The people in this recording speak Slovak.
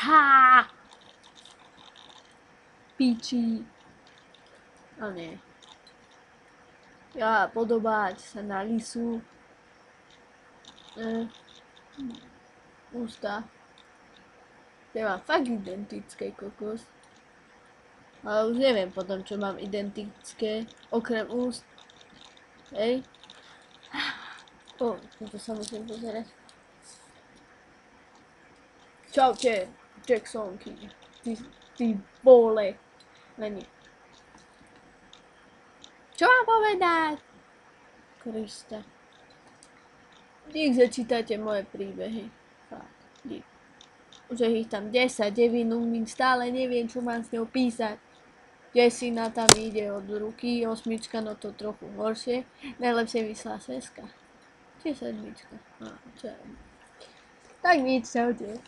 Ha! Piči. A nie. Ja podobať sa na lisu. Ústa. Ja mám fakt identické kokos. Ale už neviem potom, čo mám identické. Okrem úst. Hej. To sa musím pozerať. Čaute, Jacksonky. Ty vole. Není. Čo mám povedať? Krista. Dík, že čítate moje príbehy. Fakt, dík. Už je ich tam 10, 9, stále neviem, čo mám s ňou písať. 10 tam ide od ruky, 8, no to trochu horšie. Najlepšie vyslá 6. Či 7. No, čo je. Tak nič, čaute.